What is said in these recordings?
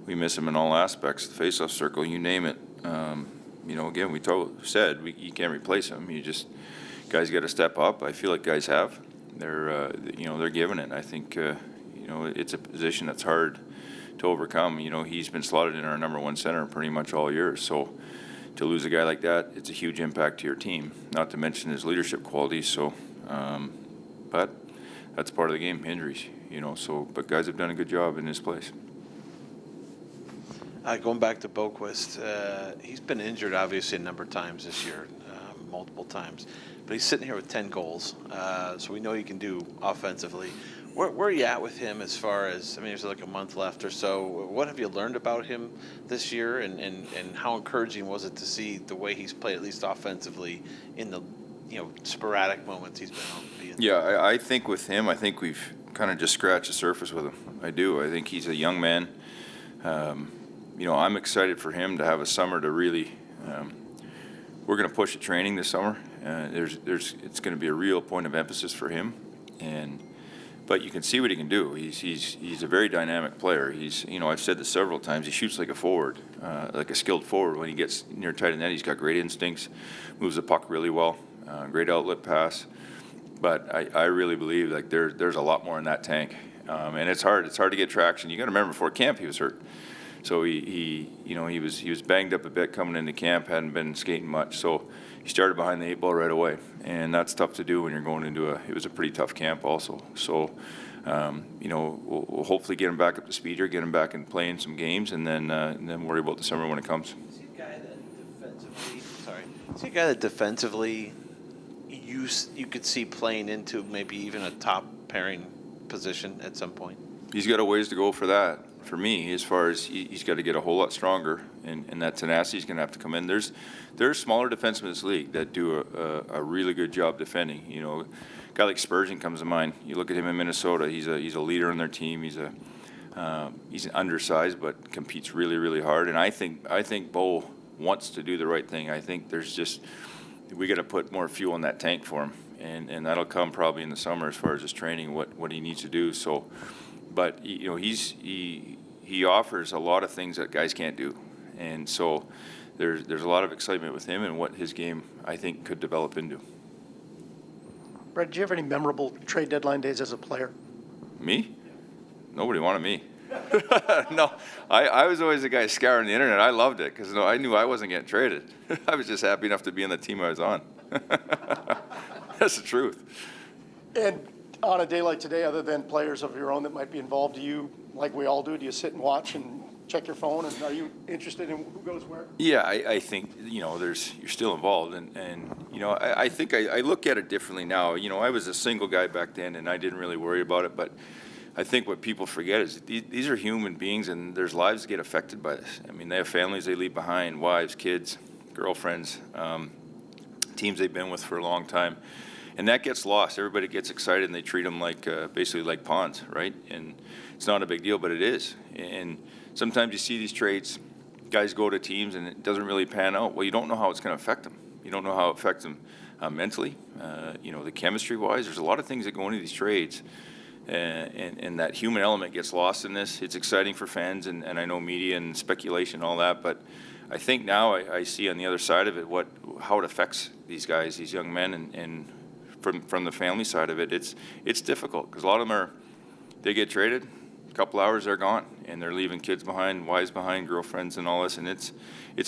we miss him in all aspects, the face-off circle, you name it. Again, you can't replace him. Guys got to step up. I feel like guys have. They're giving it. I think, it's a position that's hard to overcome. He's been slotted in our number one center pretty much all year. So to lose a guy like that, it's a huge impact to your team, not to mention his leadership qualities. So, but that's part of the game, injuries, but guys have done a good job in his place. Going back to Boquist, he's been injured obviously a number of times this year, multiple times, but he's sitting here with 10 goals, so we know he can do offensively. Where are you at with him as far as, there's like a month left or so. What have you learned about him this year, and how encouraging was it to see the way he's played, at least offensively, in the sporadic moments he's been on? Yeah, I think with him, we've kind of just scratched the surface with him. I do. I think he's a young man. I'm excited for him to have a summer to really. We're going to push at training this summer. It's going to be a real point of emphasis for him, but you can see what he can do. He's a very dynamic player. I've said this several times. He shoots like a forward, like a skilled forward. When he gets near tight of net, he's got great instincts, moves the puck really well, great outlet pass. But I really believe there's a lot more in that tank, and it's hard. It's hard to get traction. You got to remember, before camp he was hurt. So he was banged up a bit coming into camp, hadn't been skating much. So he started behind the 8 ball right away, and that's tough to do when you're going into it was a pretty tough camp also. So we'll hopefully get him back up to speed here, get him back and playing some games, and then worry about the summer when it comes. Is he a guy that defensively you could see playing into maybe even a top pairing position at some point? He's got a ways to go for that. For me, as far as he's got to get a whole lot stronger, and that tenacity is going to have to come in. There's smaller defensemen in this league that do a really good job defending. A guy like Spurgeon comes to mind. You look at him in Minnesota. He's a leader on their team. He's an undersized but competes really, really hard. And I think Bo wants to do the right thing. I think we got to put more fuel in that tank for him, and that'll come probably in the summer as far as his training, what he needs to do. So. But he offers a lot of things that guys can't do, and so there's a lot of excitement with him and what his game I think could develop into. Brett, did you have any memorable trade deadline days as a player? Me? Nobody wanted me. No, I was always the guy scouring the internet. I loved it because I knew I wasn't getting traded. I was just happy enough to be on the team I was on. That's the truth. And on a day like today, other than players of your own that might be involved, do you, like we all do you sit and watch and check your phone, and are you interested in who goes where? Yeah, I think, you're still involved, and I think I look at it differently now. I was a single guy back then, and I didn't really worry about it, but I think what people forget is these are human beings, and there's lives that get affected by this. They have families they leave behind, wives, kids, girlfriends, teams they've been with for a long time. And that gets lost. Everybody gets excited, and they treat them basically like pawns, right? And it's not a big deal, but it is. And sometimes you see these trades, guys go to teams, and it doesn't really pan out. Well, you don't know how it's going to affect them. You don't know how it affects them mentally, the chemistry-wise. There's a lot of things that go into these trades, and that human element gets lost in this. It's exciting for fans, and I know media and speculation and all that, but I think now I see on the other side of it how it affects these guys, these young men, and from the family side of it, it's difficult because a lot of them they get traded, a couple hours they're gone, and they're leaving kids behind, wives behind, girlfriends, and all this, and it's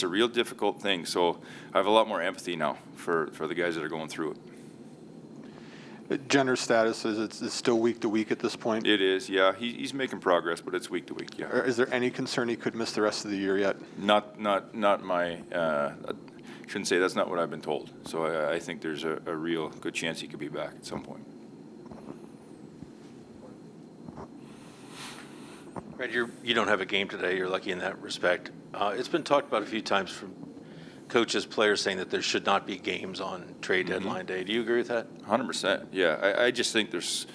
a real difficult thing. So I have a lot more empathy now for the guys that are going through it. Gender status is still week to week at this point? It is, yeah. He's making progress, but it's week to week, yeah. Is there any concern he could miss the rest of the year yet? Not my. Shouldn't say that's not what I've been told. So I think there's a real good chance he could be back at some point. Brad, you don't have a game today. You're lucky in that respect. It's been talked about a few times from coaches, players saying that there should not be games on trade deadline day. Do you agree with that? 100%. Yeah, I just think there's,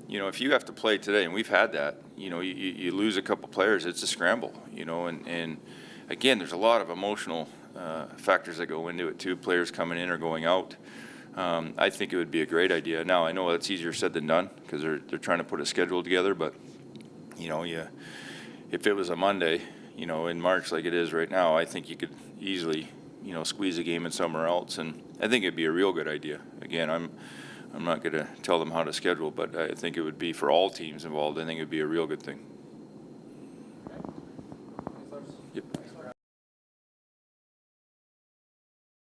if you have to play today, and we've had that, you lose a couple players, it's a scramble, and again, there's a lot of emotional factors that go into it too, players coming in or going out. I think it would be a great idea. Now, I know that's easier said than done because they're trying to put a schedule together, but if it was a Monday, in March like it is right now, I think you could easily, squeeze a game in somewhere else, and I think it'd be a real good idea. Again, I'm not going to tell them how to schedule, but I think it would be for all teams involved. I think it'd be a real good thing.